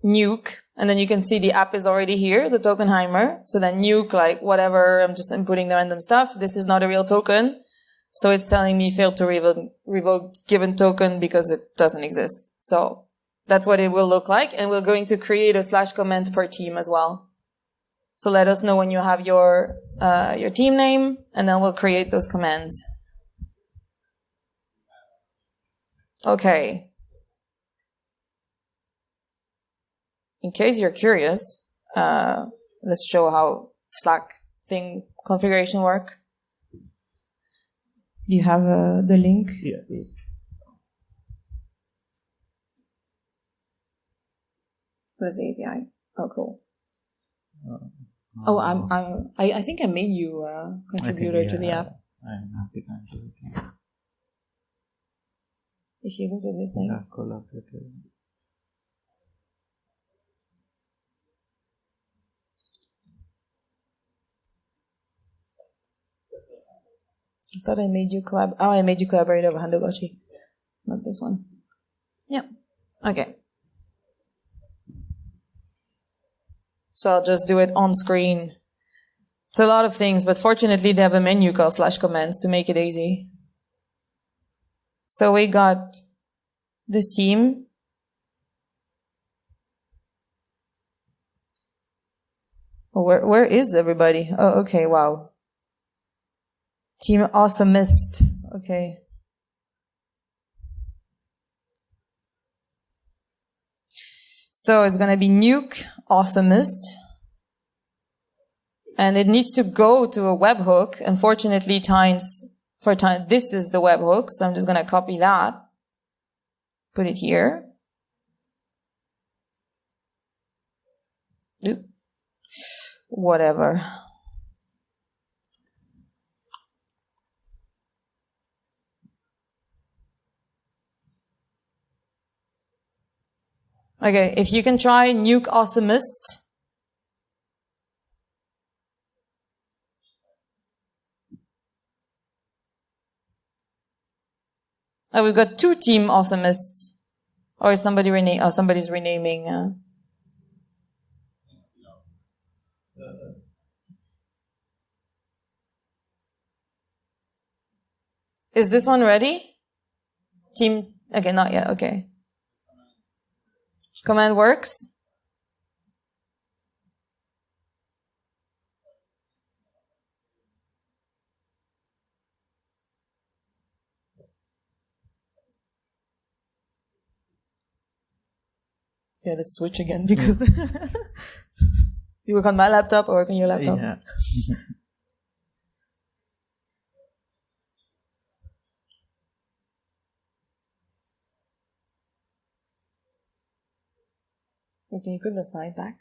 nuke, and then you can see the app is already here, the Tokenheimer. So then nuke, like whatever, I'm just inputting the random stuff. This is not a real token. So it's telling me failed to revoke given token because it doesn't exist. So that's what it will look like. And we're going to create a / command per team as well. So let us know when you have your team name, and then we'll create those commands. Okay. In case you're curious, let's show how Slack thing configuration work. Do you have the link? Yeah. That's the API. Oh, cool. I think I made you a contributor to the app. I'm happy contributor. If you go to this link. I thought I made you I made you collaborate over Handogachi. Not this one. Yeah. Okay. So I'll just do it on screen. It's a lot of things, but fortunately they have a menu called / commands to make it easy. So we got this team. Where is everybody? Oh, okay, wow. Team Awesomist. Okay. So it's going to be nuke Awesomist. And it needs to go to a webhook. Unfortunately, this is the webhook. So I'm just going to copy that. Put it here. Oop. Whatever. Okay, if you can try nuke Awesomist. Oh, we've got 2 team Awesomist. Or is somebody somebody's renaming. Is this one ready? Team, okay, not yet, okay. Command works. Yeah, let's switch again because you work on my laptop or work on your laptop. Yeah. Can you put the slide back?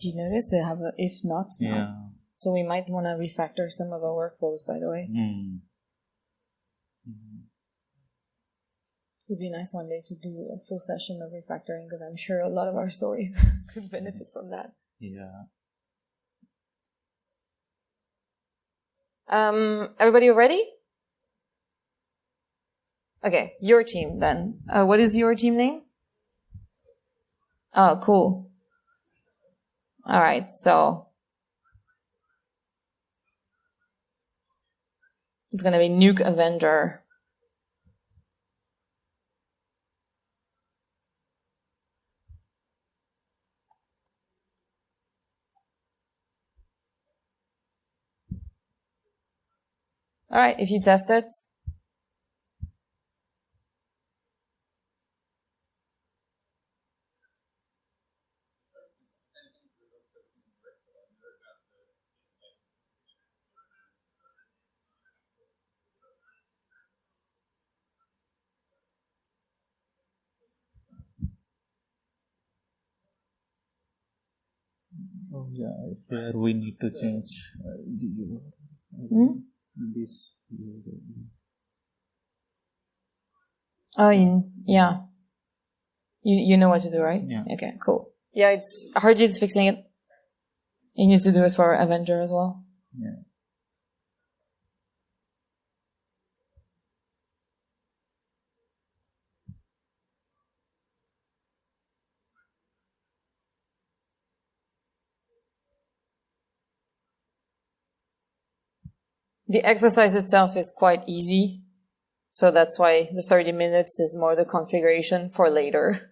Do you notice they have a if not now? Yeah. So we might want to refactor some of our workflows, by the way. It would be nice one day to do a full session of refactoring because I'm sure a lot of our stories could benefit from that. Yeah. Everybody ready? Okay, your team then. What is your team name? Oh, cool. All right, so it's going to be Nuke Avenger. All right, if you test it. Oh yeah, here we need to change this. Oh, yeah. You know what to do, right? Yeah. Okay, cool. Yeah, it's Harjeet's fixing it. You need to do it for Avenger as well. Yeah. The exercise itself is quite easy. So that's why the 30 minutes is more the configuration for later.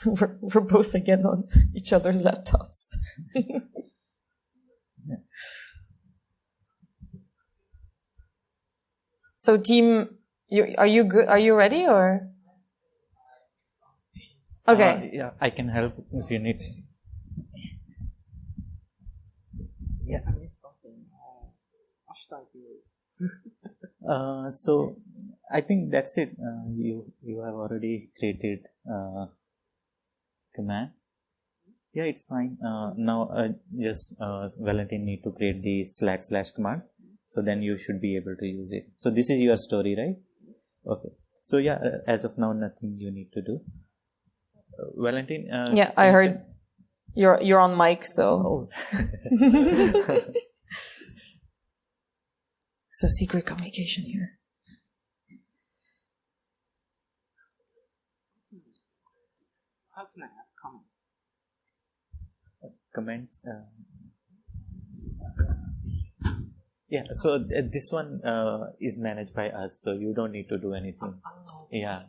we're both again on each other's laptops. Yeah. So team, are you good? Are you ready or? Okay. Yeah, I can help if you need. Yeah. So I think that's it. You have already created command. Yeah, it's fine. Now just Valentine need to create the // command. So then you should be able to use it. So this is your story, right? Okay. So yeah, as of now, nothing you need to do. Valentine. Yeah, I heard you're on mic, so. Oh. It's a secret communication here. How can I have Comments. Yeah, so this one is managed by us, so you don't need to do anything. Yeah.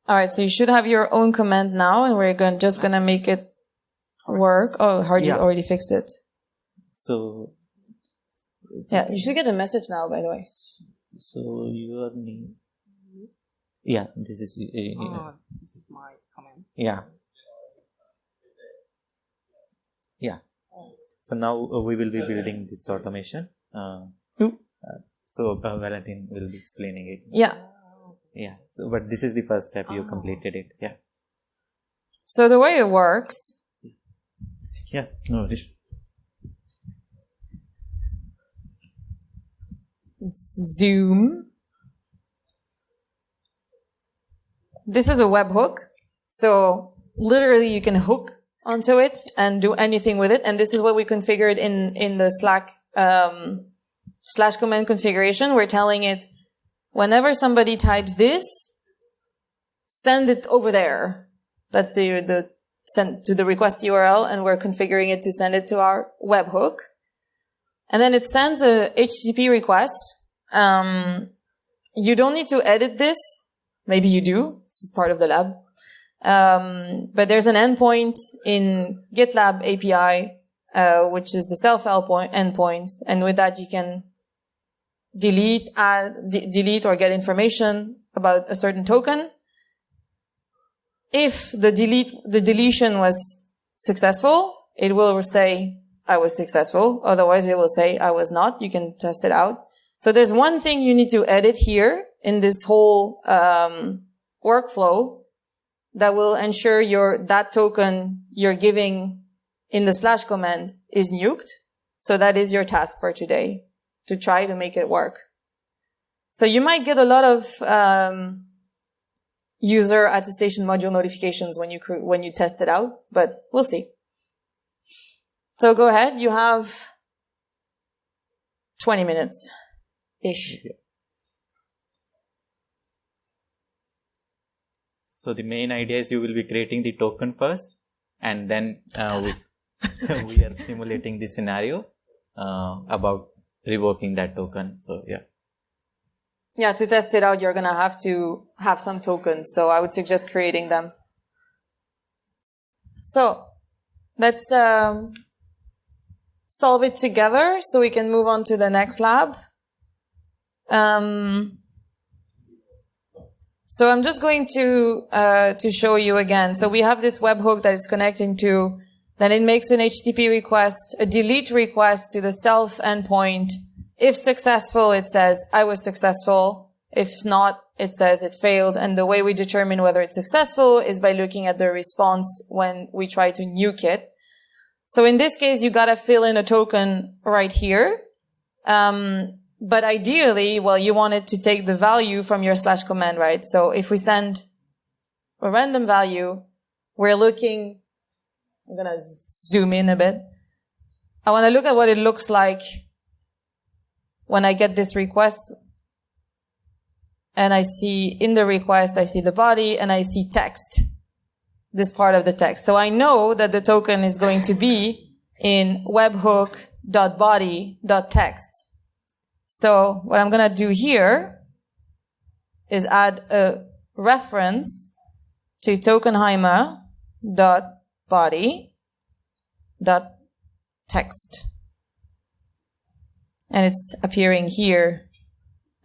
All right, so you should have your own command now, and we're just gonna make it work. Oh, Harjeet already fixed it. So yeah, you should get a message now, by the way. So your name. Yeah, this is. this is my command. Yeah. Yeah. So now we will be building this automation. So Valentine will be explaining it. Yeah. Yeah. So, but this is the first step. You completed it. Yeah. So the way it works. Yeah. No, this. It's Zoom. This is a webhook. So literally you can hook onto it and do anything with it. And this is what we configured in the Slack /command configuration. We're telling it, whenever somebody types this, send it over there. That's the send to the request URL, and we're configuring it to send it to our webhook. And then it sends a HTTP request. You don't need to edit this. Maybe you do. This is part of the lab. But there's an endpoint in GitLab API, which is the self endpoint. And with that, you can delete or get information about a certain token. If the deletion was successful, it will say, I was successful. Otherwise, it will say, I was not. You can test it out. So there's one thing you need to edit here in this whole workflow that will ensure that token you're giving in the / command is nuked. So that is your task for today, to try to make it work. So you might get a lot of user attestation module notifications when you test it out, but we'll see. So go ahead. You have 20 minutes-ish. So the main idea is you will be creating the token first, and then we are simulating the scenario about revoking that token. So yeah. Yeah, to test it out, you're going to have to have some tokens. So I would suggest creating them. So let's solve it together so we can move on to the next lab. So I'm just going to show you again. So we have this webhook that it's connecting to. Then it makes an HTTP request, a delete request to the self endpoint. If successful, it says, I was successful. If not, it says it failed. And the way we determine whether it's successful is by looking at the response when we try to nuke it. So in this case, you gotta fill in a token right here. But ideally, well, you want it to take the value from your / command, right? So if we send a random value, we're looking, I'm gonna zoom in a bit. I want to look at what it looks like when I get this request, and I see in the request, I see the body and I see text, this part of the text. So I know that the token is going to be in webhook.body.text. So what I'm going to do here is add a reference to tokenheimer.body.text. And it's appearing here.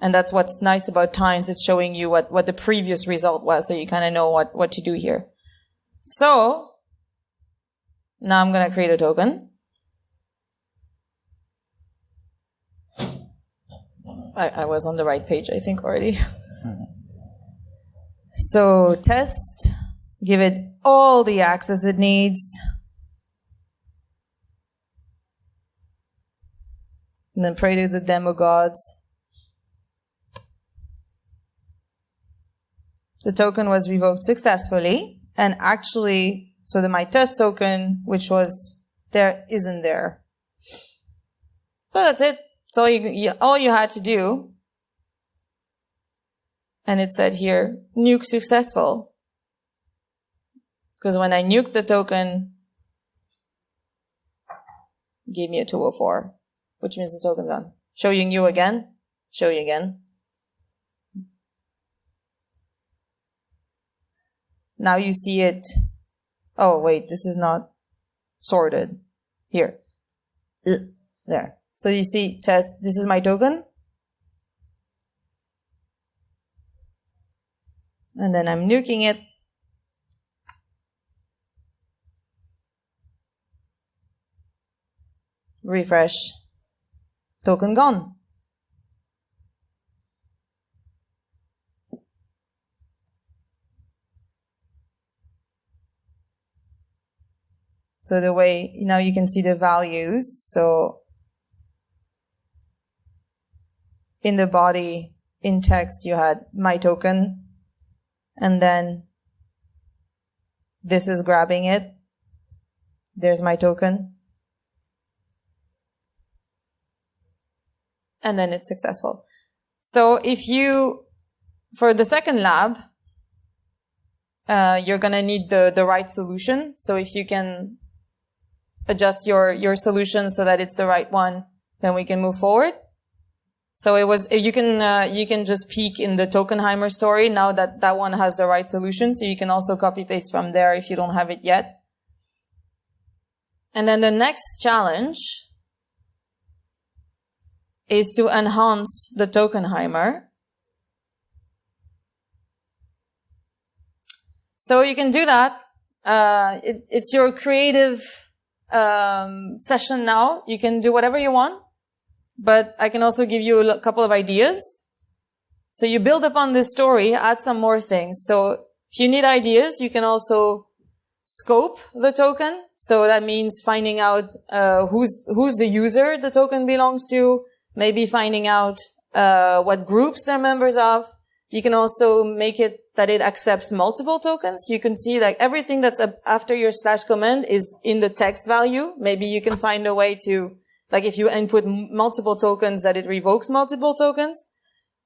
And that's what's nice about Tines. It's showing you what the previous result was. So you kind of know what to do here. So now I'm going to create a token. I was on the right page, I think, already. So test, give it all the access it needs. And then pray to the demo gods. The token was revoked successfully. And actually, so my test token, which was there, isn't there. So that's it. So all you had to do. And it said here, nuke successful. Because when I nuked the token, it gave me a 204. Which means the token's done. Showing you again. Show you again. Now you see it. Oh, wait, this is not sorted. Here. There. So you see test. This is my token. And then I'm nuking it. Refresh. Token gone. So the way, now you can see the values. So in the body, in text, you had my token. And then this is grabbing it. There's my token. And then it's successful. So if you, for the second lab, you're going to need the right solution. So if you can adjust your solution so that it's the right one, then we can move forward. So you can just peek in the Tokenheimer story now that one has the right solution. So you can also copy paste from there if you don't have it yet. And then the next challenge is to enhance the Tokenheimer. So you can do that. It's your creative session now. You can do whatever you want. But I can also give you a couple of ideas. So you build upon this story, add some more things. So if you need ideas, you can also scope the token. So that means finding out who's the user the token belongs to, maybe finding out what groups they're members of. You can also make it that it accepts multiple tokens. You can see like everything that's after your / command is in the text value. Maybe you can find a way to, like if you input multiple tokens, that it revokes multiple tokens.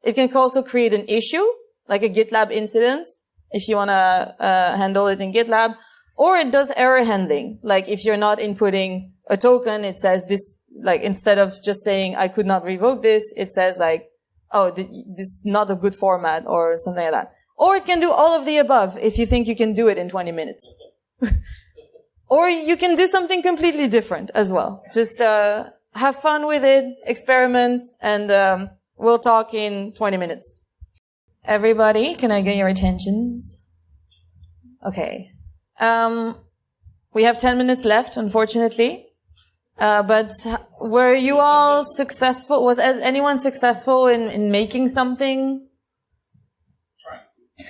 It can also create an issue, like a GitLab incident, if you want to handle it in GitLab. Or it does error handling. Like if you're not inputting a token, it says this, like instead of just saying, I could not revoke this, it says like, oh, this is not a good format or something like that. Or it can do all of the above if you think you can do it in 20 minutes. Or you can do something completely different as well. Just have fun with it, experiment, and we'll talk in 20 minutes. Everybody, can I get your attentions? Okay. We have 10 minutes left, unfortunately. But were you all successful? Was anyone successful in making something?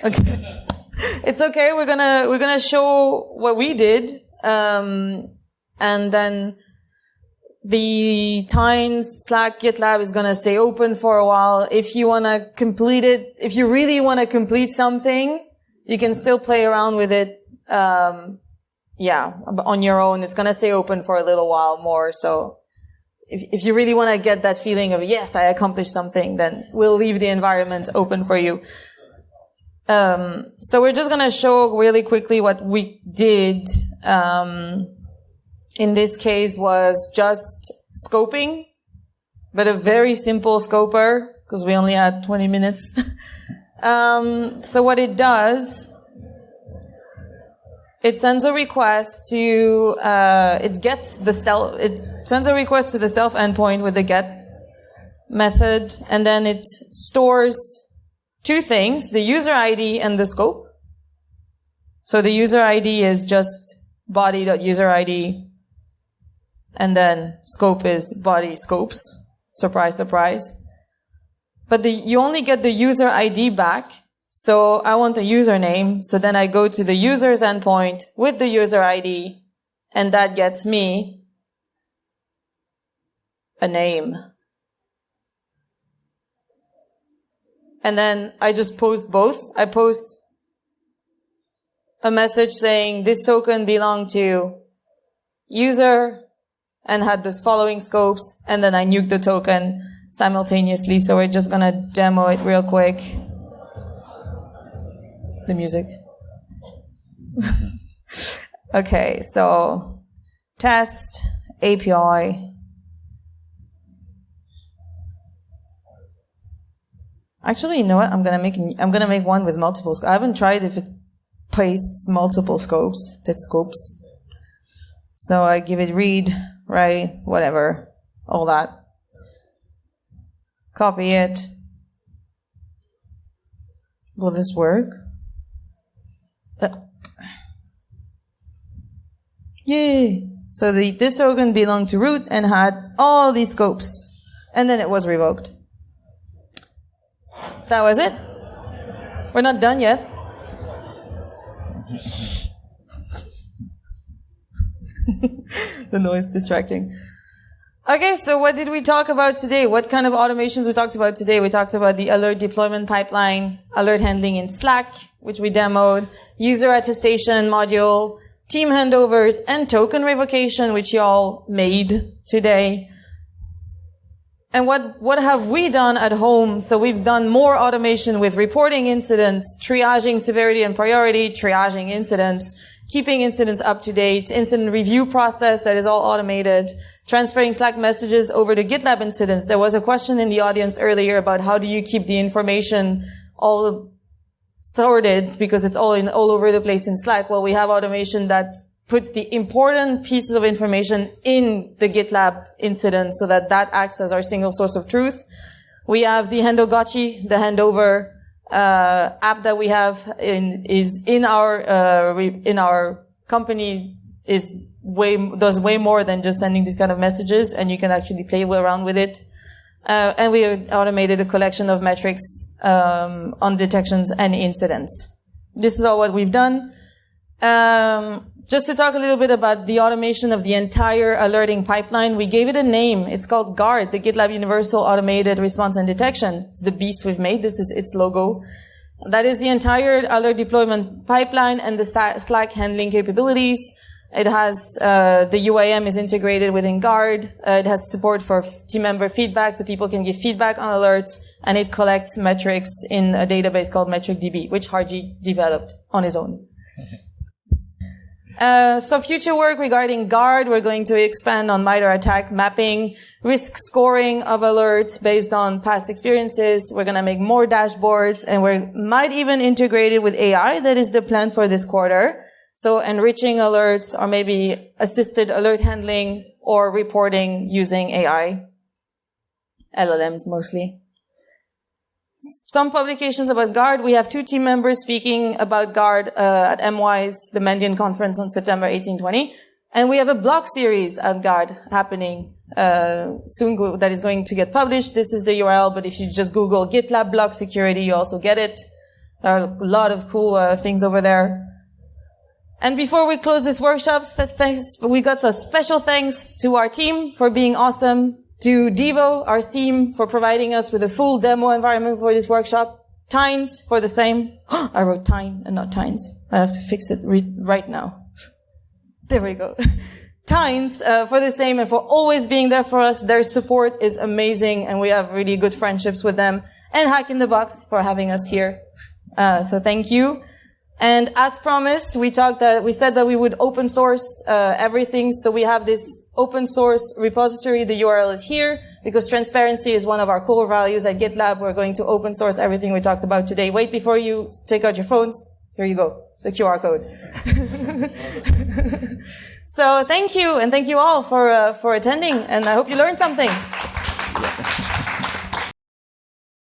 Okay. It's okay. We're gonna show what we did. And then the Tines Slack GitLab is gonna stay open for a while. If you wanna complete it, if you really wanna complete something, you can still play around with it. Yeah, on your own. It's gonna stay open for a little while more. So if you really wanna get that feeling of, yes, I accomplished something, then we'll leave the environment open for you. So we're just gonna show really quickly what we did. In this case was just scoping, but a very simple scoper because we only had 20 minutes. So what it does, it sends a request to, it sends a request to the self endpoint with the get method, and then it stores two things, the user ID and the scope. So the user ID is just body.userid, and then scope is body scopes. Surprise, surprise. But you only get the user ID back. So I want a username. So then I go to the user's endpoint with the user ID, and that gets me a name. And then I just post both. I post a message saying this token belonged to user and had this following scopes, and then I nuke the token simultaneously. So we're just gonna demo it real quick. The music. Okay, so test API. Actually, you know what? I'm gonna make one with multiple scopes. I haven't tried if it pastes multiple scopes. That's scopes. So I give it read, write, whatever, all that. Copy it. Will this work? Yay! So this token belonged to root and had all these scopes. And then it was revoked. That was it. We're not done yet. The noise distracting. Okay, so what did we talk about today? What kind of automations we talked about today? We talked about the alert deployment pipeline, alert handling in Slack, which we demoed, user attestation module, team handovers, and token revocation, which you all made today. And what have we done at home? So we've done more automation with reporting incidents, triaging severity and priority, triaging incidents, keeping incidents up to date, incident review process that is all automated, transferring Slack messages over to GitLab incidents. There was a question in the audience earlier about how do you keep the information all sorted because it's all over the place in Slack. Well, we have automation that puts the important pieces of information in the GitLab incident so that acts as our single source of truth. We have the Handogotchi, the handover app that we have in our company does way more than just sending these kind of messages, and you can actually play around with it. And we automated a collection of metrics on detections and incidents. This is all what we've done. Just to talk a little bit about the automation of the entire alerting pipeline, we gave it a name. It's called GUARD, the GitLab Universal Automated Response and Detection. It's the beast we've made. This is its logo. That is the entire alert deployment pipeline and the Slack handling capabilities. It has, the UAM is integrated within GUARD. It has support for team member feedback, so people can give feedback on alerts, and it collects metrics in a database called MetricDB, which Harjeet developed on his own. So future work regarding GUARD, we're going to expand on MITRE attack mapping, risk scoring of alerts based on past experiences. We're going to make more dashboards, and we might even integrate it with AI. That is the plan for this quarter. So enriching alerts or maybe assisted alert handling or reporting using AI. LLMs mostly. Some publications about GUARD. We have 2 team members speaking about GUARD at MY's, the Mandian conference on September 18-20. And we have a blog series at GUARD happening soon that is going to get published. This is the URL, but if you just Google GitLab blog security, you also get it. There are a lot of cool things over there. And before we close this workshop, we got some special thanks to our team for being awesome, to Devo, our SIEM, for providing us with a full demo environment for this workshop, Tynes for the same. I wrote Tyne and not Tynes. I have to fix it right now. There we go. Tynes for the same and for always being there for us. Their support is amazing, and we have really good friendships with them. And Hack in the Box for having us here. So thank you. And as promised, we said that we would open source everything. So we have this open source repository. The URL is here because transparency is one of our core values at GitLab. We're going to open source everything we talked about today. Wait, before you take out your phones, here you go, the QR code. So thank you, and thank you all for attending, and I hope you learned something.